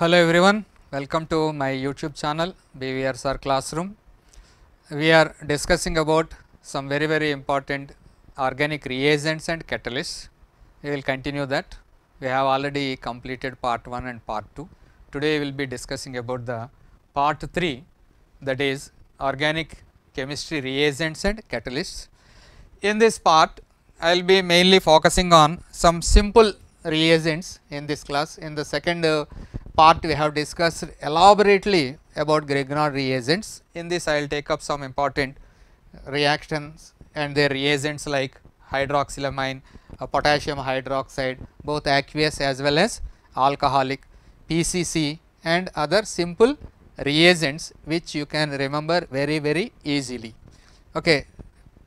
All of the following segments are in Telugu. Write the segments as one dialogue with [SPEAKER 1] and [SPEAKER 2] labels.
[SPEAKER 1] Hello everyone, welcome to my YouTube channel BVR Sir Classroom. We are discussing about some very important organic reagents and catalysts. We will continue that. We have already completed part 1 and part 2. Today we will be discussing about the part 3, that is organic chemistry reagents and catalysts. In this part I will be mainly focusing on some simple reagents in this class. In the second part we have discussed elaborately about Grignard reagents. In this I will take up some important reactions and their reagents like hydroxylamine, potassium hydroxide, both aqueous as well as alcoholic, PCC and other simple reagents which you can remember very easily. Okay,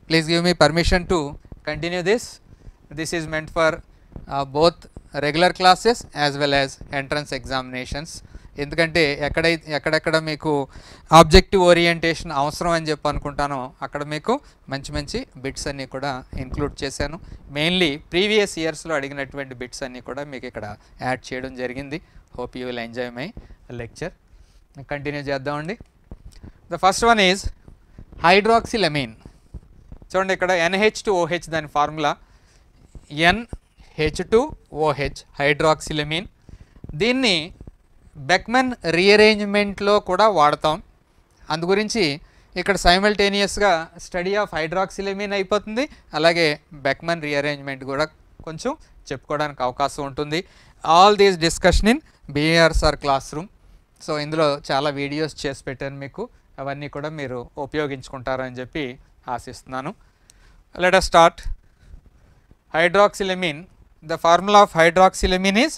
[SPEAKER 1] please give me permission to continue this. This is meant for both regular classes as well as entrance examinations. ఎందుకంటే ఎక్కడెక్కడ మీకు ఆబ్జెక్టివ్ ఓరియంటేషన్ అవసరం అని చెప్పి అనుకుంటానో అక్కడ మీకు మంచి బిట్స్ అన్నీ కూడా ఇంక్లూడ్ చేశాను. మెయిన్లీ ప్రీవియస్ ఇయర్స్లో అడిగినటువంటి బిట్స్ అన్నీ కూడా మీకు ఇక్కడ యాడ్ చేయడం జరిగింది. Hope you will enjoy my lecture. Continue చేద్దామండి. The first one is hydroxylamine. చూడండి ఇక్కడ NH2OH దాని ఫార్ములా NH2OH హైడ్రాక్సిలమీన్. దీన్ని బెక్మన్ రీఅరేంజ్మెంట్లో కూడా వాడతాం. అందు గురించి ఇక్కడ సైమల్టేనియస్గా స్టడీ ఆఫ్ హైడ్రాక్సిలమీన్ అయిపోతుంది, అలాగే బెక్మన్ రీఅరేంజ్మెంట్ కూడా కొంచెం చెప్పుకోవడానికి అవకాశం ఉంటుంది. All these discussion in BVR Sir class room. So ఇందులో చాలా వీడియోస్ చేసి పెట్టాను మీకు, అవన్నీ కూడా మీరు ఉపయోగించుకుంటారని చెప్పి ఆశిస్తున్నాను. Let us start. Hydroxylamine, the formula of hydroxylamine is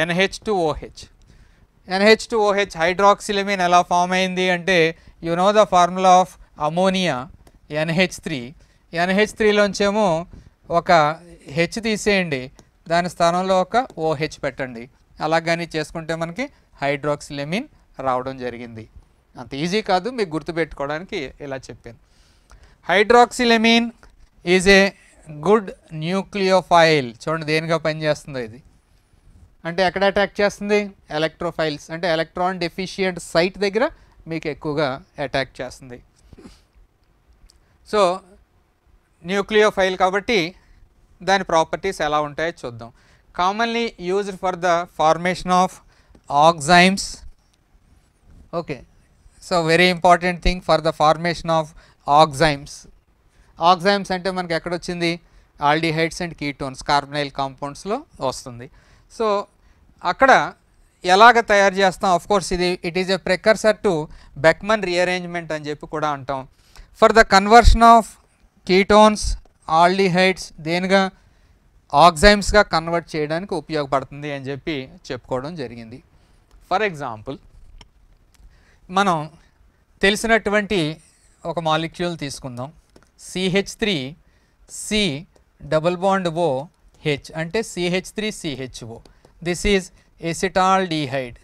[SPEAKER 1] NH2OH. NH2OH hydroxylamine ఎలా ఫామ్ అయింది అంటే, you know the formula of ammonia NH3. NH3లోంచేమో ఒక H తీసేయండి, దాని స్థానంలో ఒక OH పెట్టండి, అలాగని చేసుకుంటే మనకి హైడ్రాక్సిలమీన్ రావడం జరిగింది. అంత ఈజీ కాదు, మీకు గుర్తుపెట్టుకోవడానికి ఇలా చెప్పాను. హైడ్రాక్సిలమీన్ ఈజ్ ఏ గుడ్ న్యూక్లియోఫైల్. చూడండి దేనిగా పనిచేస్తుందో ఇది. అంటే ఎక్కడ అటాక్ చేస్తుంది? ఎలక్ట్రోఫైల్స్, అంటే ఎలక్ట్రాన్ డెఫిషియంట్ సైట్ దగ్గర మీకు ఎక్కువగా అటాక్ చేస్తుంది. సో న్యూక్లియోఫైల్ కాబట్టి దాని ప్రాపర్టీస్ ఎలా ఉంటాయో చూద్దాం. Commonly used for the formation of oximes. Okay, so very important thing for the formation of oximes. Oximes అంటే మనకి ఎక్కడొచ్చింది? ఆల్డిహైడ్స్ అండ్ కీటోన్స్, కార్బనైల్ కాంపౌండ్స్లో వస్తుంది. సో అక్కడ ఎలాగ తయారు చేస్తాం? Of course it is a precursor to Beckmann rearrangement అని చెప్పి కూడా అంటాం. For the conversion of ketones, aldehydes దేనిగా? ఆక్సైమ్స్గా కన్వర్ట్ చేయడానికి ఉపయోగపడుతుంది అని చెప్పి చెప్పుకోవడం జరిగింది. ఫర్ ఎగ్జాంపుల్, మనం తెలిసినటువంటి ఒక మాలిక్యూల్ తీసుకుందాం. CH3C డబుల్ బాండ్ OH అంటే CH3CHO. దిస్ ఈజ్ ఎసిటాల్డిహైడ్,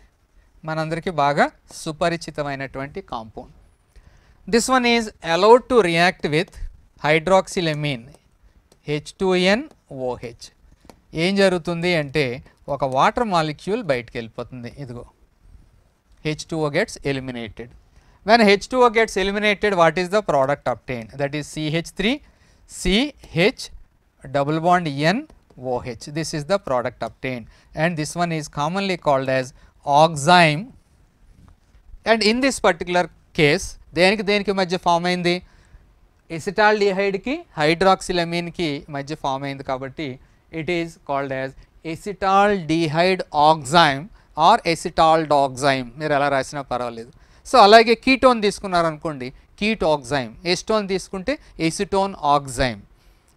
[SPEAKER 1] మనందరికీ బాగా సుపరిచితమైనటువంటి compound. This one is allowed to react with hydroxylamine H2NOH. ఏం జరుగుతుంది అంటే ఒక వాటర్ మాలిక్యూల్ బయటికి వెళ్ళిపోతుంది. ఇదిగో H2O gets eliminated. When H2O gets eliminated, what is the product obtained? That is CH3CH double bond NOH. This is the product obtained, and this one is commonly called as oxime. And in this particular case, దేనికి మధ్య ఫామ్ అయింది? ఎసిటాల్డిహైడ్కి హైడ్రాక్సిలమీన్కి మధ్య ఫామ్ అయింది కాబట్టి it is called as acetaldehyde oxime or acetaldoxime. మీరు ఎలా రాసినా పర్వాలేదు. సో అలాగే కీటోన్ తీసుకున్నారనుకోండి, కీటోక్సైమ్. ఎసిటోన్ తీసుకుంటే ఎసిటోన్ ఆక్సైమ్.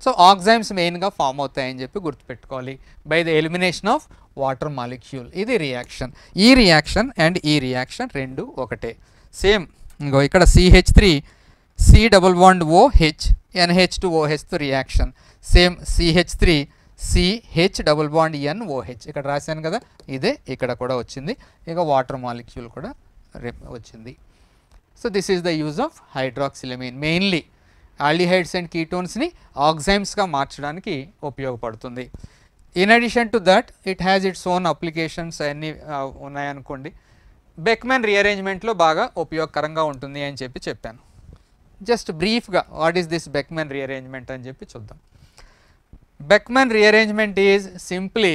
[SPEAKER 1] సో ఆక్సైమ్స్ మెయిన్గా ఫామ్ అవుతాయని చెప్పి గుర్తుపెట్టుకోవాలి by the elimination of water molecule. ఇది రియాక్షన్. ఈ రియాక్షన్ అండ్ ఈ రియాక్షన్ రెండు ఒకటే, సేమ్. ఇంకో ఇక్కడ CH3C డబుల్ బాండ్ OH NH2OHతో reaction, same CH3CH double bond NOH. ఇక్కడ రాశాను కదా, ఇదే ఇక్కడ కూడా వచ్చింది. ఇక వాటర్ మాలిక్యూల్ కూడా వచ్చింది. So this is the use of hydroxylamine. Mainly aldehydes and కీటోన్స్ని ఆక్సైమ్స్గా మార్చడానికి ఉపయోగపడుతుంది. In addition to that it has its own applications అన్నీ ఉన్నాయనుకోండి. బెక్మెన్ రీఅరేంజ్మెంట్లో బాగా ఉపయోగకరంగా ఉంటుంది అని చెప్పాను. జస్ట్ బ్రీఫ్గా what is this Beckmann rearrangement అని చూద్దాం. Beckmann rearrangement is simply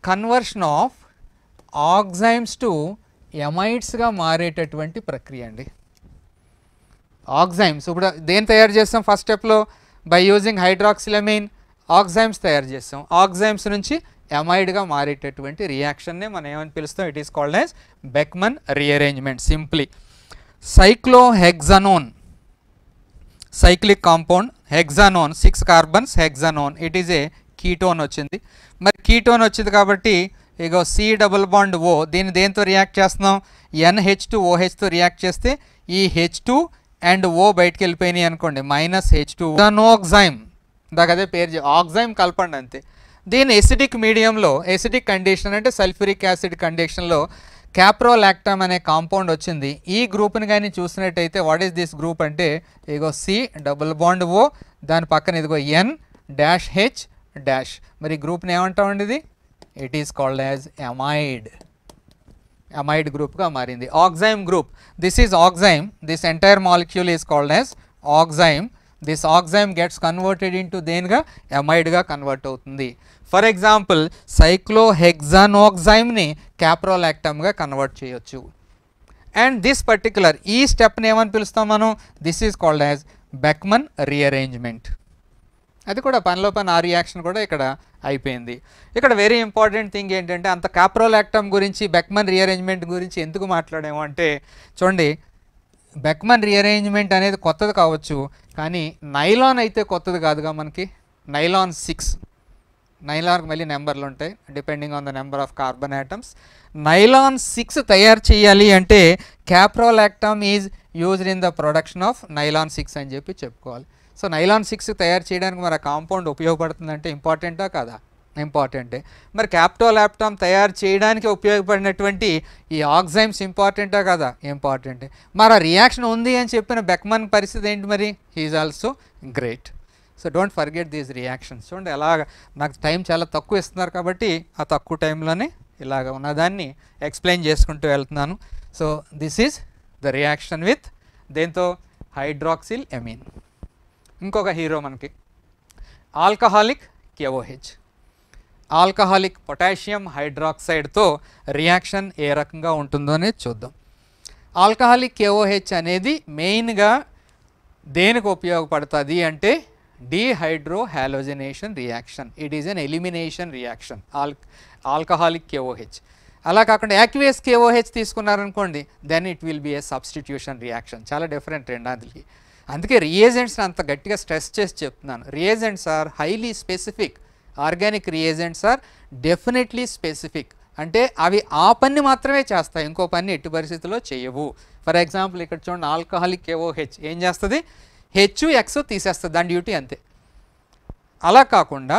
[SPEAKER 1] conversion of oximes to ఎమైడ్స్గా మారేటటువంటి ప్రక్రియ అండి. ఆక్సైమ్స్ ఇప్పుడు దేని తయారు చేస్తాం ఫస్ట్ స్టెప్లో? బై యూజింగ్ హైడ్రాక్సిలమైన్ ఆక్సైమ్స్ తయారు చేస్తాం. ఆక్సైమ్స్ నుంచి ఎమైడ్గా మారేటటువంటి రియాక్షన్నే మనం ఏమని పిలుస్తాం? It is called as Beckmann rearrangement. Simply cyclohexanone cyclic compound, hexanone 6 carbons, hexanone it is a ketone వచ్చింది. మరి కీటోన్ వచ్చింది కాబట్టి ఇగో C డబుల్ బాండ్ O, దీన్ని దేంతో రియాక్ట్ చేస్తున్నాం? NH2OHతో రియాక్ట్ చేస్తే ఈ H2 అండ్ O బయటికి వెళ్ళిపోయినాయి అనుకోండి, -H2 ఆక్సైమ్. దాకా అదే పేరు, ఆక్సైమ్ కలపండి అంతే. దీని ఎసిడిక్ మీడియంలో, ఎసిడిక్ కండిషన్ అంటే సల్ఫ్యూరిక్ యాసిడ్ కండిషన్లో క్యాప్రోలాక్టమ్ అనే కాంపౌండ్ వచ్చింది. ఈ గ్రూప్ని కానీ చూసినట్టయితే వాట్ ఈస్ దిస్ గ్రూప్ అంటే ఇగో C డబుల్ బాండ్ O, దాని పక్కన ఇదిగో N-H-. మరి ఈ గ్రూప్ని ఏమంటామండి? ఇది it is called as amide. Amide గ్రూప్గా మారింది. Oxime group, this is oxime, this entire molecule is called as oxime. This oxime gets converted into దేనిగా? ఎమైడ్గా కన్వర్ట్ అవుతుంది. ఫర్ ఎగ్జాంపుల్ సైక్లోహెక్సానోక్సైమ్ని క్యాప్రోలాక్టమ్గా కన్వర్ట్ చేయొచ్చు. అండ్ దిస్ పర్టికులర్ ఈ స్టెప్ని ఏమని పిలుస్తాం మనం? This is called as Beckmann rearrangement. అది కూడా పనిలో పని ఆ రియాక్షన్ కూడా ఇక్కడ అయిపోయింది. ఇక్కడ వెరీ ఇంపార్టెంట్ థింగ్ ఏంటంటే అంత క్యాప్రోలాక్టమ్ గురించి బెక్మన్ రీఅరేంజ్మెంట్ గురించి ఎందుకు మాట్లాడాము అంటే చూడండి, బెక్మన్ రీఅరేంజ్మెంట్ అనేది కొత్తది కావచ్చు కానీ నైలాన్ అయితే కొత్తది కాదుగా మనకి. నైలాన్ 6, నైలాన్కి మళ్ళీ నెంబర్లు ఉంటాయి depending on the number of carbon atoms. Nylon 6 తయారు చేయాలి అంటే caprolactam is used in the production of nylon 6 అని చెప్పుకోవాలి. సో నైలాన్ 6 తయారు చేయడానికి మరి ఆ కాంపౌండ్ ఉపయోగపడుతుందంటే ఇంపార్టెంటా కాదా? ఇంపార్టెంటే. మరి క్యాప్రోలాక్టమ్ తయారు చేయడానికి ఉపయోగపడినటువంటి ఈ ఆక్సైమ్స్ ఇంపార్టెంటా కాదా? ఇంపార్టెంటే. మరి ఆ రియాక్షన్ ఉంది అని చెప్పిన బెక్మన్ పరిస్థితి ఏంటి మరి? He is also great. So don't forget these reactions. చూడండి ఎలాగ నాకు టైం చాలా తక్కువ ఇస్తున్నారు కాబట్టి ఆ తక్కువ టైంలోనే ఇలాగ ఉన్నదాన్ని ఎక్స్ప్లెయిన్ చేసుకుంటూ వెళ్తున్నాను. So this is the reaction with దేంతో? Hydroxyl amine. ఇంకొక హీరో మనకి ఆల్కహాలిక్ KOH, ఆల్కహాలిక్ పొటాషియం హైడ్రాక్సైడ్తో రియాక్షన్ ఏ రకంగా ఉంటుందో అనేది చూద్దాం. ఆల్కహాలిక్ KOH అనేది మెయిన్గా దేనికి ఉపయోగపడుతుంది అంటే dehydrohalogenation reaction. It is an elimination reaction alcoholic KOH. అలా కాకుండా యాక్వేస్ KOH తీసుకున్నారనుకోండి then it will be a substitution reaction. చాలా డిఫరెంట్ రెండాదికి. అందుకే రియేజెంట్స్ని అంత గట్టిగా స్ట్రెస్ చేసి చెప్తున్నాను. Reagents are highly specific. Organic reagents are definitely specific. అంటే అవి ఆ పని మాత్రమే చేస్తాయి, ఇంకో పని ఎట్టి పరిస్థితుల్లో చేయవు. ఫర్ ఎగ్జాంపుల్ ఇక్కడ చూడండి, ఆల్కహాలిక్ KOH ఏం చేస్తుంది? H-X తీసేస్తుంది, దాని డ్యూటీ అంతే. అలా కాకుండా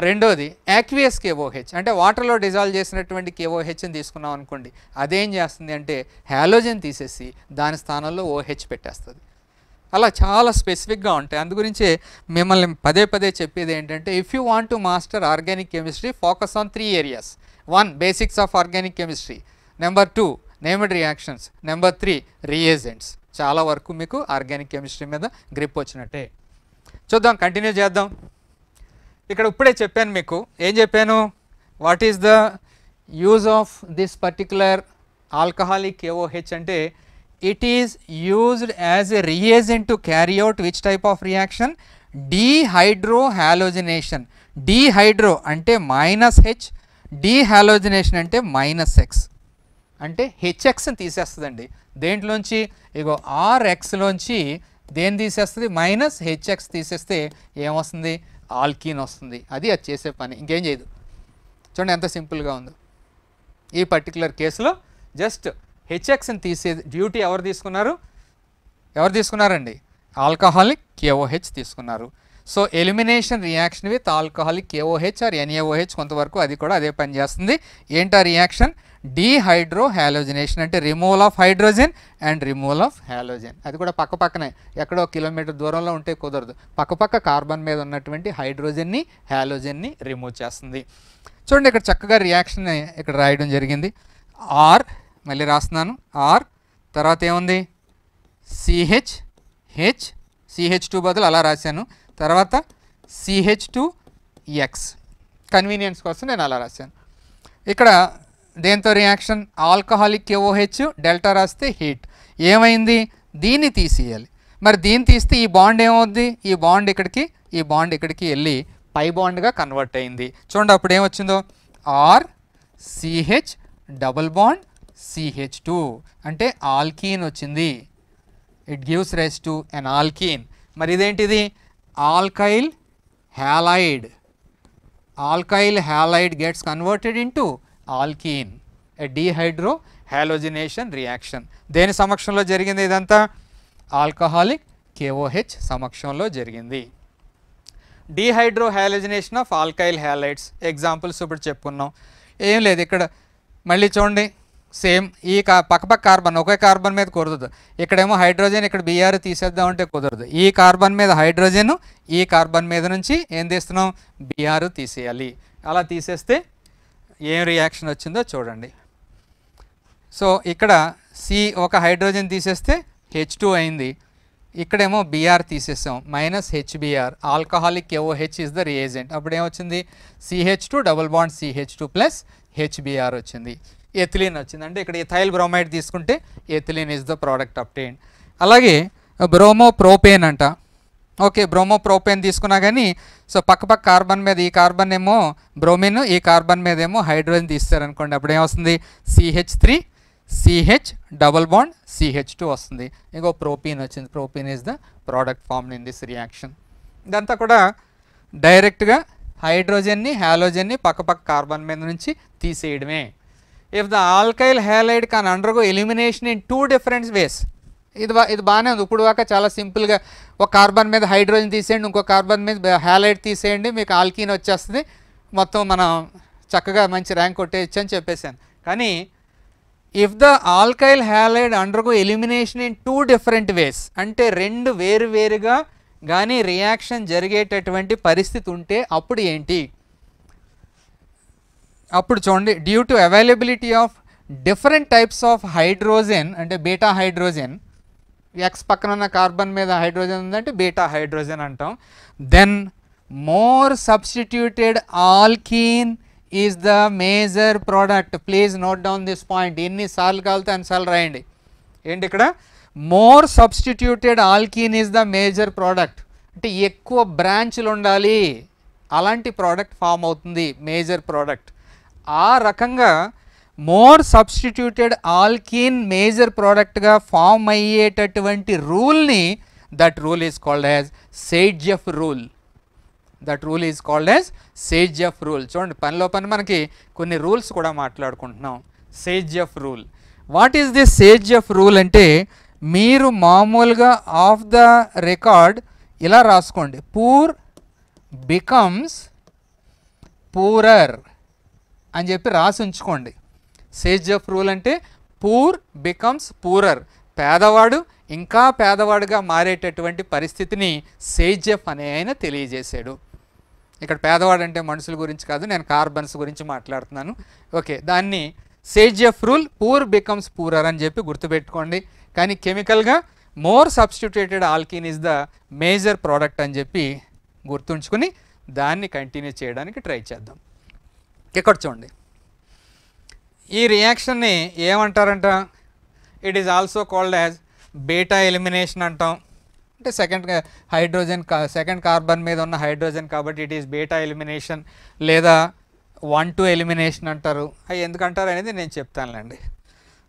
[SPEAKER 1] రెండోది యాక్వియస్ KOH అంటే వాటర్లో డిజాల్వ్ చేసినటువంటి KOHని తీసుకున్నాం అనుకోండి, అదేం చేస్తుంది అంటే హాలోజన్ తీసేసి దాని స్థానంలో OH పెట్టేస్తుంది. అలా చాలా స్పెసిఫిక్గా ఉంటాయి. అందు గురించే మిమ్మల్ని పదే పదే చెప్పేది ఏంటంటే if you want to master organic chemistry focus on 3 areas. 1 basics of organic chemistry, number 2 named reactions, number 3 reagents. చాలా వరకు మీకు ఆర్గానిక్ కెమిస్ట్రీ మీద గ్రిప్ వచ్చినట్టే. చూద్దాం, కంటిన్యూ చేద్దాం. ఇక్కడ ఇప్పుడే చెప్పాను మీకు, ఏం చెప్పాను? What is the use of this particular alcoholic KOH అంటే it is used as a reagent to carry out which type of reaction? Dehydrohalogenation. Dehydro అంటే -H, dehalogenation అంటే -X. అంటే HXని తీసేస్తుందండి దేంట్లోంచి? ఇగో RXలోంచి దేని తీసేస్తుంది? -HX తీసేస్తే ఏమొస్తుంది? ఆల్కీన్ వస్తుంది. అది చేసే పని, ఇంకేం చేయదు. చూడండి ఎంత సింపుల్గా ఉందో. ఈ పర్టికులర్ కేసులో జస్ట్ HXని తీసే డ్యూటీ ఎవరు తీసుకున్నారండి? ఆల్కహాలిక్ KOH తీసుకున్నారు. So elimination reaction with alcoholic KOH or NaOH కొంతవరకు అది కూడా అదే పని చేస్తుంది. ఏంటా రియాక్షన్? డీహైడ్రోహాలోజినేషన్ అంటే removal of hydrogen and removal of halogen. అది కూడా పక్క పక్కనే, ఎక్కడో కిలోమీటర్ దూరంలో ఉంటే కుదరదు. పక్క కార్బన్ మీద ఉన్నటువంటి హైడ్రోజన్ని హాలోజన్ని రిమూవ్ చేస్తుంది. చూడండి ఇక్కడ చక్కగా రియాక్షన్ ఇక్కడ రాయడం జరిగింది. ఆర్, మళ్ళీ రాస్తున్నాను, ఆర్ తర్వాత ఏముంది CH CH2 బదులు అలా రాశాను, తర్వాత CH2X కన్వీనియన్స్ కోసం నేను అలా రాశాను. ఇక్కడ దేంతో రియాక్షన్, ఆల్కహాలిక్ KOH డెల్టా రాస్తే హీట్. ఏమైంది, దీన్ని తీసేయాలి. మరి దీన్ని తీస్తే ఈ బాండ్ ఏమవుద్ది, ఈ బాండ్ ఇక్కడికి వెళ్ళి పై బాండ్గా కన్వర్ట్ అయింది. చూడండి అప్పుడు ఏమొచ్చిందో, R CH double bond CH2 అంటే ఆల్కీన్ వచ్చింది. It gives rise to an alkene. మరి ఇదేంటిది, alkyl halide. Alkyl halide gets converted into alkene, a dehydrohalogenation reaction. దేని సమక్షంలో జరిగింది ఇదంతా, ఆల్కహాలిక్ KOH సమక్షంలో జరిగింది. Dehydrohalogenation of alkyl halides examples ఇప్పుడు చెప్పుకున్నాం. ఏం లేదు ఇక్కడ మళ్ళీ చూడండి, సేమ్ ఈ పక్క కార్బన్ ఒకే కార్బన్ మీద కుదరదు. ఇక్కడేమో హైడ్రోజన్, ఇక్కడ Br తీసేద్దామంటే కుదరదు. ఈ కార్బన్ మీద హైడ్రోజన్, ఈ కార్బన్ మీద నుంచి ఏం తీస్తున్నాం, Br తీసేయాలి. అలా తీసేస్తే ఏం రియాక్షన్ వచ్చిందో చూడండి. సో ఇక్కడ ఒక హైడ్రోజన్ తీసేస్తే H2 అయింది, ఇక్కడేమో Br తీసేసాం, -HBr. Alcoholic KOH is the reagent. అప్పుడు ఏమొచ్చింది, CH2 double bond CH2 plus HBr వచ్చింది. ఎథిలిన్ వచ్చింది. అంటే ఇక్కడ ఇథైల్ బ్రోమైడ్ తీసుకుంటే ethylene is the product obtained. అలాగే బ్రోమోప్రోపేన్ అంట. ఓకే, బ్రోమోప్రోపేన్ తీసుకున్నా కానీ సో పక్క కార్బన్ మీద ఈ కార్బన్ ఏమో బ్రోమిన్, ఈ కార్బన్ మీద ఏమో హైడ్రోజన్ తీస్తారనుకోండి, అప్పుడు ఏమొస్తుంది, CH3 CH double bond CH2 వస్తుంది. ఇంకో ప్రోపీన్ వచ్చింది. Propene is the product formed in this reaction. ఇదంతా కూడా డైరెక్ట్గా హైడ్రోజన్ని హాలోజన్ని పక్క కార్బన్ మీద నుంచి తీసేయడమే. If the alkyl halide can undergo elimination in 2 different ways. ఇది బాగానే ఉంది. ఇప్పుడు దాకా చాలా సింపుల్గా ఒక కార్బన్ మీద హైడ్రోజన్ తీసేయండి, ఇంకో కార్బన్ మీద హ్యాలైడ్ తీసేయండి, మీకు ఆల్కీన్ వచ్చేస్తుంది, మొత్తం మనం చక్కగా మంచి ర్యాంక్ కొట్టేయచ్చు అని చెప్పేశాను. కానీ if the alkyl halide undergo elimination in 2 different ways అంటే 2 వేరుగా కానీ రియాక్షన్ జరిగేటటువంటి పరిస్థితి ఉంటే అప్పుడు ఏంటి, అప్పుడు చూడండి, due to availability of different types of hydrogen అంటే బీటా హైడ్రోజన్, ఎక్స్ పక్కన ఉన్న కార్బన్ మీద హైడ్రోజన్ ఉందంటే బీటా హైడ్రోజన్ అంటాం. Then more substituted alkene is the major product. Please note down this point. ఎన్నిసార్లు కావాలితే అన్నిసార్లు రాయండి. ఏంటి ఇక్కడ, more substituted alkene is the major product అంటే ఎక్కువ బ్రాంచ్లు ఉండాలి, అలాంటి ప్రోడక్ట్ ఫామ్ అవుతుంది మేజర్ ప్రోడక్ట్. ఆ రకంగా మోర్ సబ్స్టిట్యూటెడ్ ఆల్కీన్ మేజర్ ప్రోడక్ట్గా ఫామ్ అయ్యేటటువంటి రూల్ని, that rule is called as Saytzeff rule. That rule is called as Saytzeff rule. చూడండి, పనిలో పని మనకి కొన్ని రూల్స్ కూడా మాట్లాడుకుంటున్నాం. Saytzeff rule. What is this Saytzeff rule అంటే, మీరు మామూలుగా ఆఫ్ ద రికార్డ్ ఇలా రాసుకోండి, పూర్ బికమ్స్ పూరర్ అని చెప్పి రాసి ఉంచుకోండి. సేడ్జెఫ్ రూల్ అంటే పూర్ బికమ్స్ పూరర్, పేదవాడు ఇంకా పేదవాడుగా మారేటటువంటి పరిస్థితిని సేడ్జెఫ్ అనే ఆయన తెలియజేశాడు. ఇక్కడ పేదవాడు అంటే మనుషుల గురించి కాదు, నేను కార్బన్స్ గురించి మాట్లాడుతున్నాను. ఓకే, దాన్ని Saytzeff rule, poor becomes poorer అని చెప్పి గుర్తుపెట్టుకోండి. కానీ కెమికల్గా more substituted alkene is the major product అని చెప్పి గుర్తుంచుకుని దాన్ని కంటిన్యూ చేయడానికి ట్రై చేద్దాం. ఇక్కడ చూడండి, ఈ రియాక్షన్ని ఏమంటారంట, it is also called as beta elimination అంటాం. అంటే సెకండ్ కార్బన్ మీద ఉన్న హైడ్రోజన్ కాబట్టి ఇట్ ఈస్ బీటా ఎలిమినేషన్, లేదా 1,2 ఎలిమినేషన్ అంటారు. అవి ఎందుకంటారు అనేది నేను చెప్తానులేండి.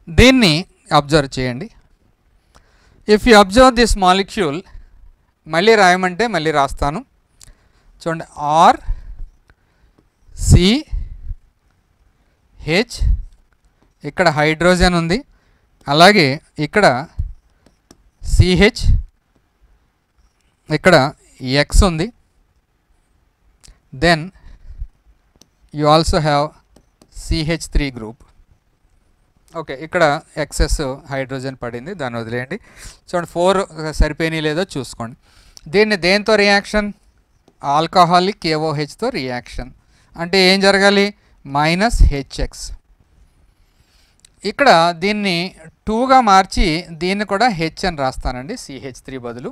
[SPEAKER 1] దీన్ని అబ్జర్వ్ చేయండి. If you observe this molecule, మళ్ళీ రాయమంటే మళ్ళీ రాస్తాను. చూడండి, ఆర్ CH, ఇక్కడ హైడ్రోజన్ ఉంది, అలాగే ఇక్కడ CH, ఇక్కడ X ఉంది. Then you also have CH3 group. Okay, ఇక్కడ ఎక్సెస్ హైడ్రోజన్ పడింది, దాన్ని వదిలేయండి. చూడండి 4 సరిపోయినాయి లేదో చూసుకోండి. దీన్ని దేంతో రియాక్షన్, ఆల్కహాలిక్ KOHతో రియాక్షన్ అంటే ఏం జరగాలి, -HX. ఇక్కడ దీన్ని 2గా మార్చి దీన్ని కూడా H అని రాస్తానండి, CH3 బదులు.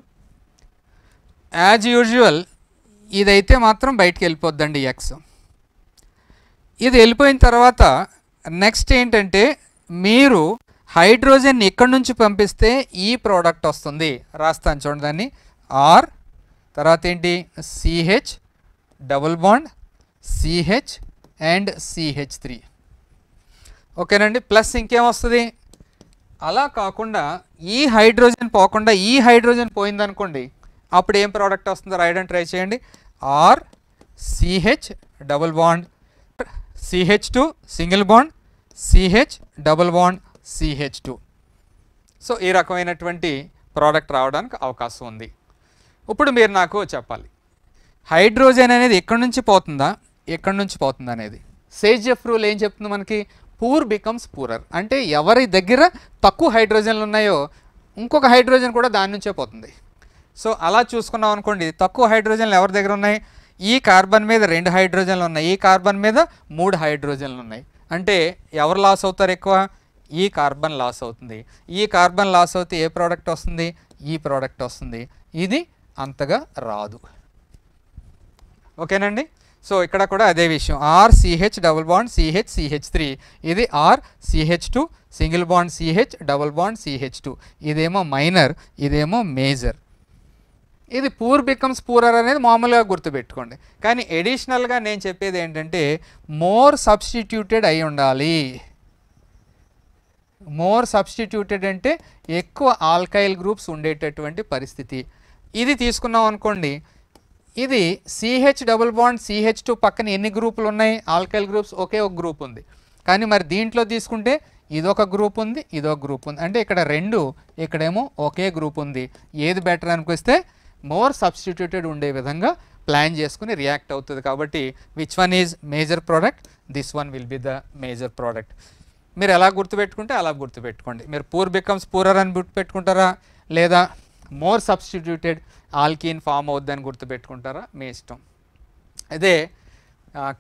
[SPEAKER 1] యాజ్ యూజువల్ ఇదైతే మాత్రం బయటికి వెళ్ళిపోద్దండి X. ఇది వెళ్ళిపోయిన తర్వాత నెక్స్ట్ ఏంటంటే మీరు హైడ్రోజన్ ఇక్కడి నుంచి పంపిస్తే ఈ ప్రోడక్ట్ వస్తుంది, రాస్తాను చూడండి దాన్ని. R తర్వాత ఏంటి, CH double bond CH and CH3. ఓకేనండి. ప్లస్ ఇంకేం వస్తుంది, అలా కాకుండా ఈ హైడ్రోజన్ పోకుండా ఈ హైడ్రోజన్ పోయిందనుకోండి, అప్పుడు ఏం ప్రోడక్ట్ వస్తుందో రాయడానికి ట్రై చేయండి. R CH double bond CH2 single bond CH double bond CH2. So ఈ రకమైనటువంటి ప్రోడక్ట్ రావడానికి అవకాశం ఉంది. ఇప్పుడు మీరు నాకు చెప్పాలి, హైడ్రోజన్ అనేది ఎక్కడి నుంచి పోతుందా ఎక్కడి నుంచి పోతుందా అనేది. సేజ్ఎఫ్ రూల్ ఏం చెప్తుంది మనకి, పూర్ బికమ్స్ పూరర్. అంటే ఎవరి దగ్గర తక్కువ హైడ్రోజన్లు ఉన్నాయో ఇంకొక హైడ్రోజన్ కూడా దాని నుంచే పోతుంది. సో అలా చూసుకున్నాం అనుకోండి, తక్కువ హైడ్రోజన్లు ఎవరి దగ్గర ఉన్నాయి, ఈ కార్బన్ మీద 2 హైడ్రోజన్లు ఉన్నాయి, ఈ కార్బన్ మీద 3 హైడ్రోజన్లు ఉన్నాయి. అంటే ఎవరు లాస్ అవుతారు ఎక్కువ, ఈ కార్బన్ లాస్ అవుతుంది. ఈ కార్బన్ లాస్ అవుతే ఏ ప్రోడక్ట్ వస్తుంది, ఈ ప్రోడక్ట్ వస్తుంది. ఇది అంతగా రాదు. ఓకేనండి. సో ఇక్కడ కూడా అదే విషయం, R CH double bond CH CH3, ఇది R CH2 single bond CH double bond CH2. ఇదేమో మైనర్, ఇదేమో మేజర్. ఇది పూర్ బికమ్స్ పూరర్ అనేది మామూలుగా గుర్తుపెట్టుకోండి. కానీ ఎడిషనల్గా నేను చెప్పేది ఏంటంటే మోర్ సబ్స్టిట్యూటెడ్ అయి ఉండాలి. మోర్ సబ్స్టిట్యూటెడ్ అంటే ఎక్కువ ఆల్కైల్ గ్రూప్స్ ఉండేటటువంటి పరిస్థితి. ఇది తీసుకున్నాం అనుకోండి, ఇది CH డబుల్ బాండ్ CH2 పక్కన ఎన్ని గ్రూపులు ఉన్నాయి, ఆల్కైల్ గ్రూప్స్ ఒకే ఒక గ్రూప్ ఉంది. కానీ మరి దీంట్లో తీసుకుంటే ఇదొక గ్రూప్ ఉంది, ఇదొక గ్రూప్ ఉంది. అంటే ఇక్కడ 2, ఇక్కడేమో ఒకే గ్రూప్ ఉంది. ఏది బెటర్ అనిపిస్తే మోర్ సబ్స్టిట్యూటెడ్ ఉండే విధంగా ప్లాన్ చేసుకుని రియాక్ట్ అవుతుంది. కాబట్టి which one is major product, this one will be the major product. మీరు ఎలా గుర్తుపెట్టుకుంటే అలా గుర్తుపెట్టుకోండి. మీరు పూర్ బికమ్స్ పూరర్ అని గుర్తుపెట్టుకుంటారా, లేదా మోర్ సబ్స్టిట్యూటెడ్ ఆల్కీన్ ఫామ్ అవుద్దని గుర్తుపెట్టుకుంటారా, మీ ఇష్టం. అదే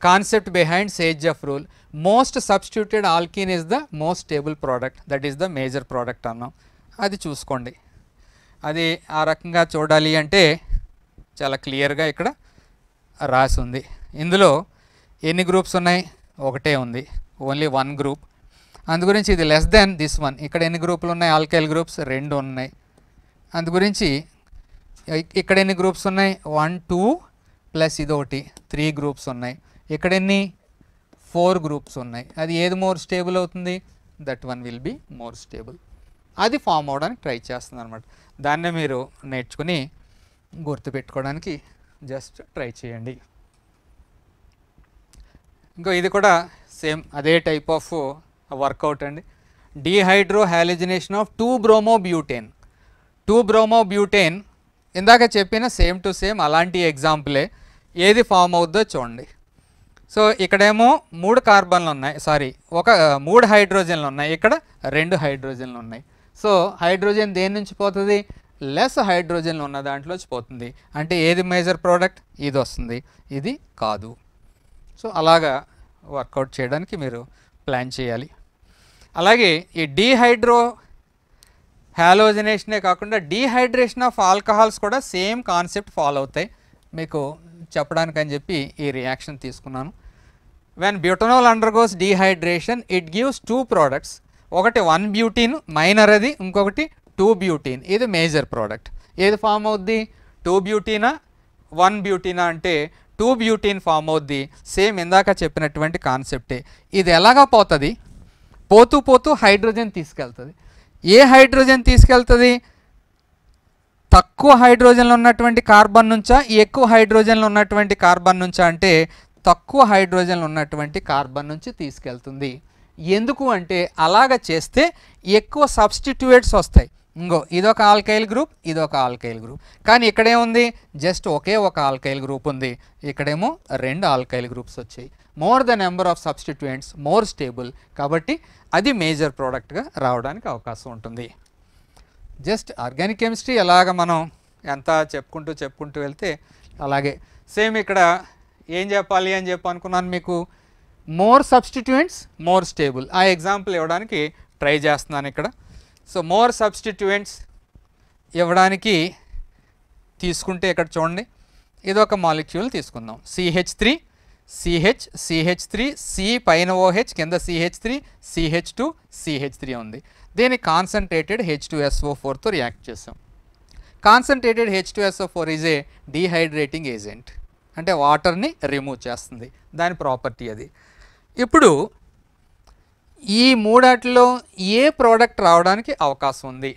[SPEAKER 1] concept behind Saytzeff rule. Most substituted alkene is the most stable product, that is the major product అన్నాం. అది చూసుకోండి. అది ఆ రకంగా చూడాలి అంటే చాలా క్లియర్గా ఇక్కడ రాసి ఉంది. ఇందులో ఎన్ని గ్రూప్స్ ఉన్నాయి, ఒకటే ఉంది, ఓన్లీ 1 గ్రూప్. అందు గురించి ఇది లెస్ దెన్ దిస్ వన్. ఇక్కడ ఎన్ని గ్రూపులు ఉన్నాయి, ఆల్కైల్ గ్రూప్స్ 2 ఉన్నాయి. అందు గురించి ఇక్కడ ఎన్ని గ్రూప్స్ ఉన్నాయి, 1 2 ప్లస్ ఇదొకటి 3 గ్రూప్స్ ఉన్నాయి. ఇక్కడ ఎన్ని 4 గ్రూప్స్ ఉన్నాయి. అది ఏది మోర్ స్టేబుల్ అవుతుంది, that one will be more stable. అది ఫామ్ అవడానికి ట్రై చేస్తుంది అనమాట. దాన్నే మీరు నేర్చుకుని గుర్తుపెట్టుకోవడానికి జస్ట్ ట్రై చేయండి. ఇంకో ఇది కూడా సేమ్ అదే టైప్ ఆఫ్ వర్కౌట్ అండి. Dehydrohalogenation of 2-bromobutane. 2-bromobutane ఇందాక చెప్పిన సేమ్ టు సేమ్ అలాంటి ఎగ్జాంపులే. ఏది ఫామ్ అవుద్దో చూడండి. సో ఇక్కడేమో 3 కార్బన్లు ఉన్నాయి, సారీ 3 హైడ్రోజన్లు ఉన్నాయి, ఇక్కడ 2 హైడ్రోజన్లు ఉన్నాయి. సో హైడ్రోజన్ దేని నుంచి పోతుంది, లెస్ హైడ్రోజన్లు ఉన్న దాంట్లోంచి పోతుంది. అంటే ఏది మేజర్ ప్రోడక్ట్, ఇది వస్తుంది, ఇది కాదు. సో అలాగా వర్కౌట్ చేయడానికి మీరు ప్లాన్ చేయాలి. అలాగే ఈ డీహైడ్రో హాలోజనేషనే కాకుండా డీహైడ్రేషన్ ఆఫ్ ఆల్కహాల్స్ కూడా సేమ్ కాన్సెప్ట్ ఫాలో అవుతాయి. మీకు చెప్పడానికని చెప్పి ఈ రియాక్షన్ తీసుకున్నాను. When butanol undergoes dehydration it gives 2 products. ఒకటి 1-butene మైనర్, అది ఇంకొకటి 2-butene, ఇది మేజర్ ప్రోడక్ట్. ఏది ఫామ్ అవుద్ది, 2-butene 1-butene అంటే 2-butene ఫామ్ అవుద్ది. సేమ్ ఇందాక చెప్పినటువంటి కాన్సెప్టే. ఇది ఎలాగా పోతుంది, పోతూ పోతూ హైడ్రోజన్ తీసుకెళ్తుంది. ఏ హైడ్రోజన్ తీసుకెళ్తుంది, తక్కువ హైడ్రోజన్లు ఉన్నటువంటి కార్బన్ నుంచా, ఎక్కువ హైడ్రోజన్లు ఉన్నటువంటి కార్బన్ నుంచా అంటే తక్కువ హైడ్రోజన్లు ఉన్నటువంటి కార్బన్ నుంచి తీసుకెళ్తుంది. ఎందుకు అంటే అలాగ చేస్తే ఎక్కువ సబ్స్టిట్యూయెంట్స్ వస్తాయి. ఇంకో ఇదొక ఆల్కైల్ గ్రూప్, ఇదొక ఆల్కైల్ గ్రూప్. కానీ ఇక్కడేముంది, జస్ట్ ఒకే ఒక ఆల్కైల్ గ్రూప్ ఉంది, ఇక్కడేమో 2 ఆల్కైల్ గ్రూప్స్ వచ్చాయి. More the number of substituents more stable, కాబట్టి అది మేజర్ ప్రోడక్ట్గా రావడానికి అవకాశం ఉంటుంది. జస్ట్ ఆర్గానిక్ కెమిస్ట్రీ ఎలాగ మనం ఎంత చెప్పుకుంటూ వెళ్తే అలాగే సేమ్ ఇక్కడ ఏం చెప్పాలి అని చెప్పి అనుకున్నాను మీకు, మోర్ సబ్స్టిట్యూయెంట్స్ మోర్ స్టేబుల్. ఆ ఎగ్జాంపుల్ ఇవ్వడానికి ట్రై చేస్తున్నాను ఇక్కడ. సో మోర్ సబ్స్టిట్యూయెంట్స్ ఇవ్వడానికి తీసుకుంటే ఇక్కడ చూడండి, ఇదొక మాలిక్యూల్ తీసుకుందాం, CH3 CH CH3 C పైన OH కింద CH3 CH2 CH3 ఉంది. దీన్ని కాన్సన్ట్రేటెడ్ H2SO4తో రియాక్ట్ చేసాం. Concentrated H2SO4 is a dehydrating agent, అంటే వాటర్ని రిమూవ్ చేస్తుంది, దాని ప్రాపర్టీ అది. ఇప్పుడు ఈ మూడాటిలో ఏ ప్రోడక్ట్ రావడానికి అవకాశం ఉంది?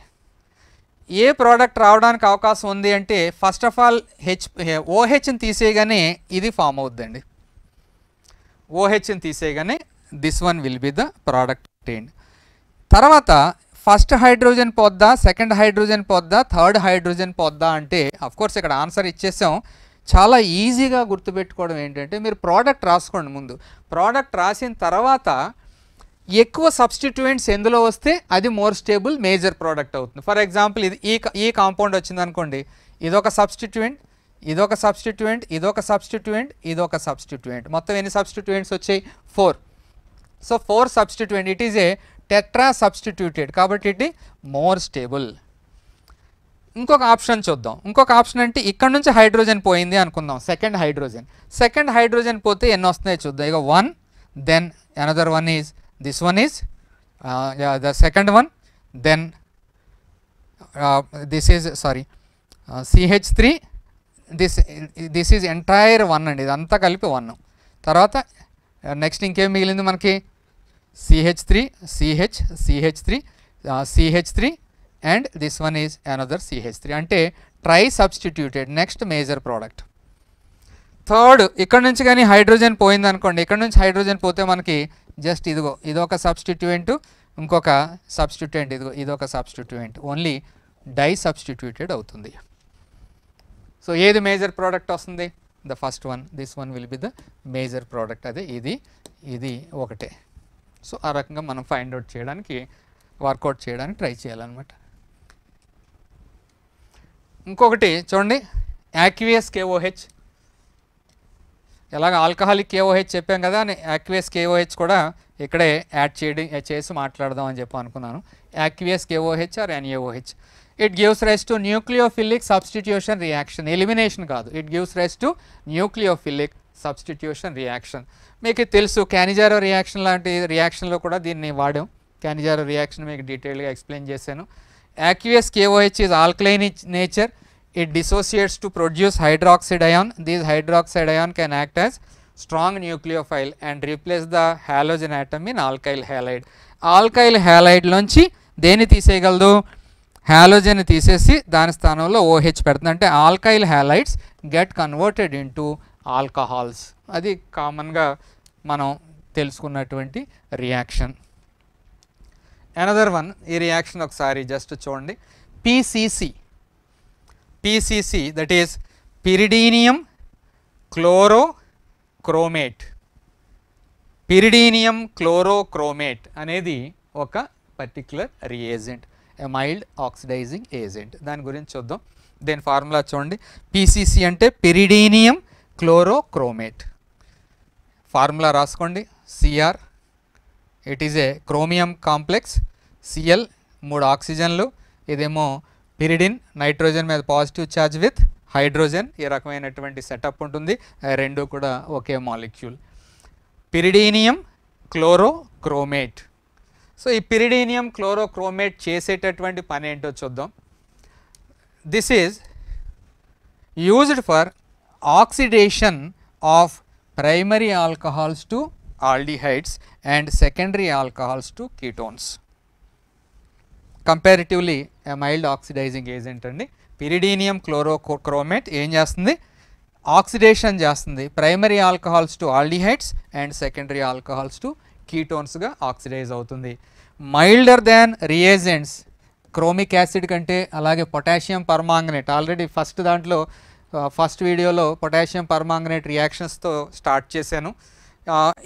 [SPEAKER 1] ఏ ప్రోడక్ట్ రావడానికి అవకాశం ఉంది అంటే ఫస్ట్ ఆఫ్ ఆల్ OHని తీసేయగానే ఇది ఫామ్ అవుద్దండి. OHని తీసేయగానే this one will be the product obtained. తర్వాత ఫస్ట్ హైడ్రోజన్ పోద్దా, సెకండ్ హైడ్రోజన్ పోద్దా, థర్డ్ హైడ్రోజన్ పోద్దా అంటే అఫ్కోర్స్ ఇక్కడ ఆన్సర్ ఇచ్చేసాం. చాలా ఈజీగా గుర్తుపెట్టుకోవడం ఏంటంటే మీరు ప్రోడక్ట్ రాసుకోండి ముందు. ప్రోడక్ట్ రాసిన తర్వాత ఎక్కువ సబ్స్టిట్యూయెంట్స్ ఎందులో వస్తే అది మోర్ స్టేబుల్ మేజర్ ప్రోడక్ట్ అవుతుంది. ఫర్ ఎగ్జాంపుల్ ఇది ఈ కాంపౌండ్ వచ్చింది అనుకోండి, ఇదొక సబ్స్టిట్యూయెంట్, ఇదొక సబ్స్టిట్యూయెంట్, ఇదొక సబ్స్టిట్యూయెంట్, ఇదొక సబ్స్టిట్యూయెంట్, మొత్తం ఎన్ని సబ్స్టిట్యూయెంట్స్ వచ్చాయి? 4. So 4 substituent, it is A tetra substituted, కాబట్టి ఇది మోర్ స్టేబుల్. ఇంకొక ఆప్షన్ చూద్దాం. ఇంకొక ఆప్షన్ అంటే ఇక్కడ నుంచి హైడ్రోజన్ పోయింది అనుకుందాం, సెకండ్ హైడ్రోజన్ పోతే ఎన్ని వస్తున్నాయి చూద్దాం. ఇక 1, then another one is this one is the second one, then this is sorry CH3, this is entire 1 అండి, ఇదంతా కలిపి 1. తర్వాత నెక్స్ట్ ఇంకేం మిగిలింది మనకి? CH3 CH CH3 CH3 and this one is another CH3, అంటే try substituted, next major product. Third ఇక్కడ నుంచి కానీ హైడ్రోజన్ పోయింది అనుకోండి, ఇక్కడ నుంచి హైడ్రోజన్ పోతే మనకి జస్ట్ ఇదొక సబ్స్టిట్యూయెంట్, ఇంకొక సబ్స్టిట్యూయెంట్, ఇదొక సబ్స్టిట్యూయెంట్, ఓన్లీ డై సబ్స్టిట్యూటెడ్ అవుతుంది. సో ఏది మేజర్ ప్రోడక్ట్ వస్తుంది? The first one, this one will be the major product. అదే ఇది ఒకటే. సో ఆ రకంగా మనం ఫైండ్ అవుట్ చేయడానికి, వర్కౌట్ చేయడానికి ట్రై చేయాలన్నమాట. ఇంకొకటి చూడండి, యాక్వియస్ KOH. ఎలాగ ఆల్కహాలిక్ KOH చెప్పాం కదా, యాక్వియస్ KOH కూడా ఇక్కడే యాడ్ చేసి మాట్లాడదాం అని చెప్పి అనుకున్నాను. Aqueous KOH or NaOH. It gives rise to nucleophilic substitution reaction, elimination కాదు, it gives rise to nucleophilic substitution reaction. మీకు తెలుసు క్యానిజారో రియాక్షన్ లాంటి రియాక్షన్లో కూడా దీన్ని వాడాం. క్యానిజారో రియాక్షన్ మీకు డీటెయిల్గా ఎక్స్ప్లెయిన్ చేశాను. Aqueous KOH is alkaline in nature. It dissociates to produce hydroxide ion. These hydroxide ion can act as strong nucleophile and replace the halogen atom in alkyl halide. Alkyl halide లోంచి దేని తీసేయగలదు? హాలోజన్ తీసేసి దాని స్థానంలో OH పెడుతుంది, అంటే alkyl halides get converted into alcohols. అది కామన్గా మనం తెలుసుకున్నటువంటి రియాక్షన్. అనదర్ వన్, ఈ రియాక్షన్ ఒకసారి జస్ట్ చూడండి, PCC, that is pyridinium chlorochromate. pyridinium chlorochromate అనేది ఒక particular reagent, mild oxidising agent. దాని గురించి చూద్దాం. దీని ఫార్ములా చూడండి, PCC అంటే pyridinium chlorochromate. ఫార్ములా రాసుకోండి, Cr, it is A chromium complex, Cl 3 ఆక్సిజన్లు, ఇదేమో పిరిడిన్, నైట్రోజన్ మీద పాజిటివ్ ఛార్జ్ విత్ హైడ్రోజన్, ఈ రకమైనటువంటి సెటప్ ఉంటుంది. రెండు కూడా ఒకే మాలిక్యూల్, పిరిడీనియం క్లోరోక్రోమేట్. సో ఈ పిరిడీనియం క్లోరోక్రోమేట్ చేసేటటువంటి పని ఏంటో చూద్దాం. This is used for oxidation of primary alcohols to aldehydes and secondary alcohols to ketones. Comparatively mild oxidising agent అండి. పిరిడీనియం క్లోరోక్రోమేట్ ఏం చేస్తుంది? ఆక్సిడేషన్ చేస్తుంది primary alcohols to aldehydes and secondary alcohols to కీటోన్స్గా ఆక్సిడైజ్ అవుతుంది. Milder than reagents chromic acid కంటే, అలాగే పొటాషియం పర్మాంగనేట్, ఆల్రెడీ ఫస్ట్ వీడియోలో పొటాషియం పర్మాంగనేట్ రియాక్షన్స్తో స్టార్ట్ చేశాను.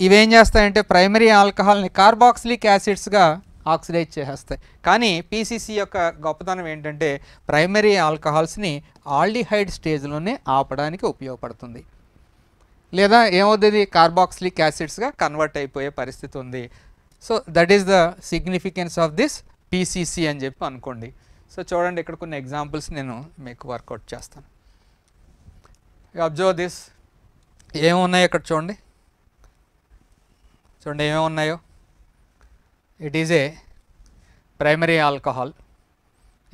[SPEAKER 1] ఇవేం చేస్తాయంటే ప్రైమరీ ఆల్కహాల్ని కార్బాక్సిలిక్ యాసిడ్స్గా ఆక్సిడైజ్ చేసేస్తాయి. కానీ పీసీసీ యొక్క గొప్పతనం ఏంటంటే ప్రైమరీ ఆల్కహాల్స్ని ఆల్డిహైడ్ స్టేజ్లోనే ఆపడానికి ఉపయోగపడుతుంది. లేదా ఏమవుతుంది, కార్బాక్సిలిక్ యాసిడ్స్గా కన్వర్ట్ అయిపోయే పరిస్థితి ఉంది. So that is the significance of this PCC అని చెప్పి అనుకోండి. సో చూడండి, ఇక్కడ కొన్ని ఎగ్జాంపుల్స్ నేను మీకు వర్కౌట్ చేస్తాను. Observe this. ఏమున్నాయో ఇక్కడ చూడండి, ఏమేమి ఉన్నాయో. It is a primary alcohol.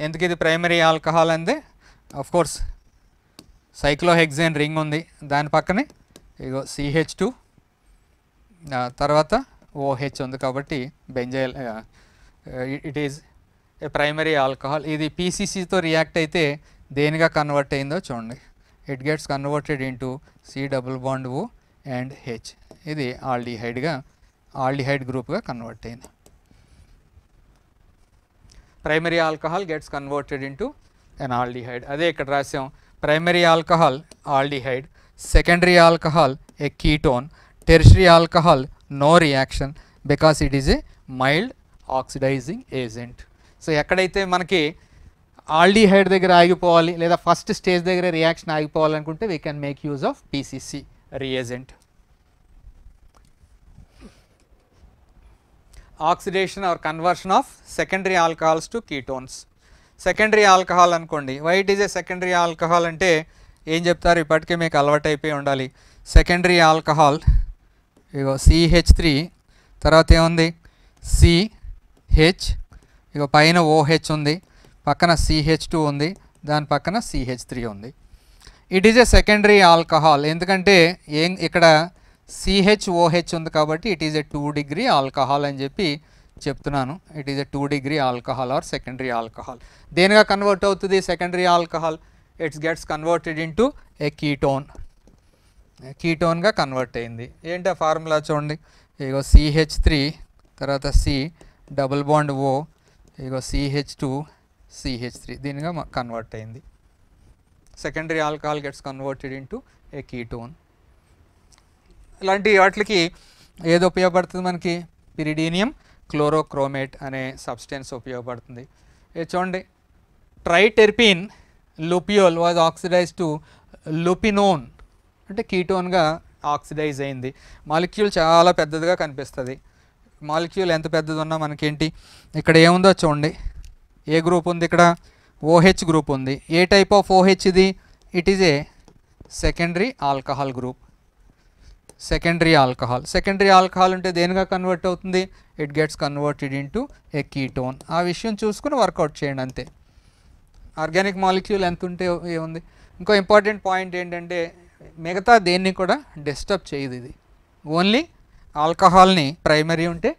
[SPEAKER 1] ఎందుకు ఇది ప్రైమరీ ఆల్కహాల్ అంటే, ఆఫ్ కోర్స్ సైక్లోహెక్సేన్ రింగ్ ఉంది, దాని పక్కనే ఇగో CH2 తర్వాత OH ఉంది, కాబట్టి benzyl it is a primary alcohol. ఇది పీసీసీతో రియాక్ట్ అయితే దేనిగా కన్వర్ట్ అయిందో చూడండి. It gets converted into C+O and H. ఇది ఆల్డిహైడ్ గ్రూప్గా కన్వర్ట్ అయింది. Primary alcohol gets converted into అన్ ఆల్డిహైడ్. అదే ఇక్కడ రాసాం, primary alcohol aldehyde, secondary alcohol a ketone, tertiary alcohol no reaction because it is a mild oxidising agent. So ఎక్కడైతే మనకి ఆల్డిహైడ్ దగ్గర ఆగిపోవాలి లేదా ఫస్ట్ స్టేజ్ దగ్గర రియాక్షన్ ఆగిపోవాలనుకుంటే we can make use of PCC reagent. Oxidation or conversion of secondary alcohols to ketones. Secondary alcohol అనుకోండి, why it is a secondary alcohol అంటే ఏం చెప్తారు, ఇప్పటికే మీకు అలవాటు అయిపోయి ఉండాలి. సెకండరీ ఆల్కహాల్ ఇగో CH3, తర్వాత ఏముంది CH, ఇగో పైన OH ఉంది, పక్కన CH2 ఉంది, దాని పక్కన CH3 ఉంది. It is a secondary alcohol ఎందుకంటే ఇక్కడ CHOH ఉంది కాబట్టి it is a 2 degree alcohol అని చెప్పి చెప్తున్నాను. It is a 2 degree alcohol or secondary alcohol. దేనిగా కన్వర్ట్ అవుతుంది secondary alcohol? It's gets converted into a కీటోన్గా కన్వర్ట్ అయింది. ఏంటి ఆ ఫార్ములా చూడండి, ఇగో CH3 తర్వాత C+O ఇగో CH2 CH3 దీనిగా కన్వర్ట్ అయింది. Secondary alcohol gets converted into a ketone. ఇలాంటి వాటికి ఏది ఉపయోగపడుతుంది మనకి, పిరిడీనియం క్లోరోక్రోమేట్ అనే సబ్స్టెన్స్ ఉపయోగపడుతుంది. ఇది చూడండి, ట్రైటెర్పిన్ లూపియోల్ వాజ్ ఆక్సిడైజ్ టు లూపినోన్ అంటే కీటోన్గా ఆక్సిడైజ్ అయింది. మాలిక్యూల్ చాలా పెద్దదిగా కనిపిస్తుంది. మాలిక్యూల్ ఎంత పెద్దది ఉన్నా మనకేంటి, ఇక్కడ ఏముందో చూడండి, ఏ గ్రూప్ ఉంది, ఇక్కడ OH గ్రూప్ ఉంది. ఏ టైప్ ఆఫ్ OH ఇది? It is a secondary alcohol group. Secondary alcohol ఉంటే దేనిగా కన్వర్ట్ అవుతుంది? It gets converted into a ketone. ఆ విషయం చూసుకుని వర్కౌట్ చేయండి అంతే. ఆర్గానిక్ మాలిక్యూల్ ఎంత ఉంటే ఏముంది. ఇంకో ఇంపార్టెంట్ పాయింట్ ఏంటంటే మిగతా దేన్ని కూడా డిస్టర్బ్ చేయదు ఇది. ఓన్లీ ఆల్కహాల్ని ప్రైమరీ ఉంటే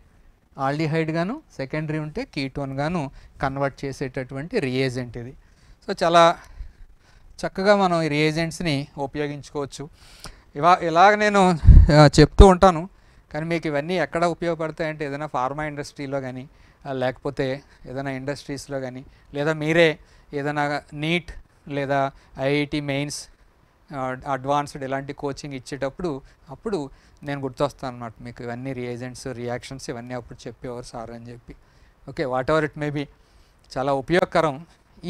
[SPEAKER 1] ఆల్డిహైడ్ గాను, సెకండరీ ఉంటే కీటోన్ గాను కన్వర్ట్ చేసేటటువంటి రియేజెంట్ ఇది. సో చాలా చక్కగా మనం ఈ రియేజెంట్స్ని ఉపయోగించుకోవచ్చు. ఇలాగ నేను చెప్తూ ఉంటాను, కానీ మీకు ఇవన్నీ ఎక్కడ ఉపయోగపడతాయంటే ఏదైనా ఫార్మా ఇండస్ట్రీలో కానీ, లేకపోతే ఏదైనా ఇండస్ట్రీస్లో కానీ, లేదా మీరే ఏదైనా నీట్ లేదా IIT మెయిన్స్ అడ్వాన్స్డ్ ఇలాంటి కోచింగ్ ఇచ్చేటప్పుడు అప్పుడు నేను గుర్తొస్తాను అన్నమాట మీకు. ఇవన్నీ రియేజెంట్స్, రియాక్షన్స్ ఇవన్నీ అప్పుడు చెప్పేవారు సార్ అని చెప్పి. Okay, whatever it may be, చాలా ఉపయోగకరం.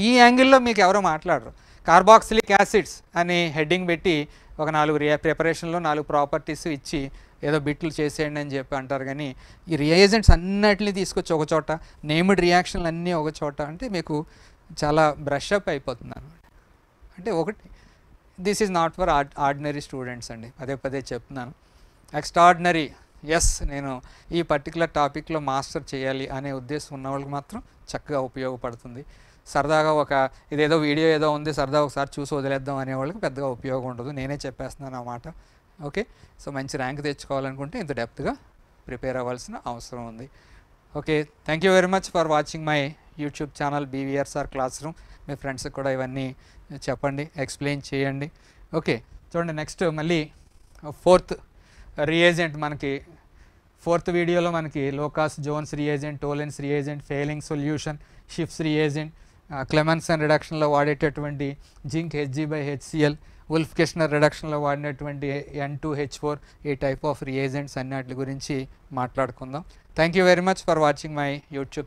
[SPEAKER 1] ఈ యాంగిల్లో మీకు ఎవరో మాట్లాడరు. కార్బాక్సిలిక్ యాసిడ్స్ అని హెడ్డింగ్ పెట్టి ఒక 4 ప్రిపరేషన్లో 4 ప్రాపర్టీస్ ఇచ్చి ఏదో బిట్లు చేసేయండి అని చెప్పి అంటారు. కానీ ఈ రియేజెంట్స్ అన్నిటిని తీసుకొచ్చి ఒక చోట, నేమ్డ్ రియాక్షన్లు అన్నీ ఒక చోట అంటే మీకు చాలా బ్రష్ అప్ అయిపోతుంది అన్నమాట. అంటే ఒకటి, this is not for ordinary students అండి, పదే చెప్తున్నాను. ఎక్స్ట్రాడినరీ, ఎస్ నేను ఈ పర్టికులర్ టాపిక్లో మాస్టర్ చేయాలి అనే ఉద్దేశం ఉన్న వాళ్ళకి మాత్రం చక్కగా ఉపయోగపడుతుంది. సరదాగా ఇదేదో వీడియో ఏదో ఉంది సరదా ఒకసారి చూసి వదిలేద్దాం అనే వాళ్ళకి పెద్దగా ఉపయోగం ఉండదు. నేనే చెప్పేస్తున్నాను అన్నమాట. ఓకే, సో మంచి ర్యాంక్ తెచ్చుకోవాలనుకుంటే ఇంత డెప్త్గా ప్రిపేర్ అవ్వాల్సిన అవసరం ఉంది. Okay, thank you very much for watching my YouTube channel BVRSR classroom. మీ ఫ్రెండ్స్కి కూడా ఇవన్నీ చెప్పండి, ఎక్స్ప్లెయిన్ చేయండి. ఓకే, చూడండి, నెక్స్ట్ మళ్ళీ 4th రియేజెంట్ మనకి 4th వీడియోలో మనకి Lucas Jones reagent, Tollens reagent, Fehling solution, Schiff's reagent, Clemmensen రిడక్షన్లో వాడేటటువంటి జింక్ Hg/HCl, ఉల్ఫ్ కిష్నర్ రిడక్షన్లో వాడినటువంటి N2H4, ఈ టైప్ ఆఫ్ రియేజెంట్స్ అన్నిటి గురించి మాట్లాడుకుందాం. Thank you very much for watching my YouTube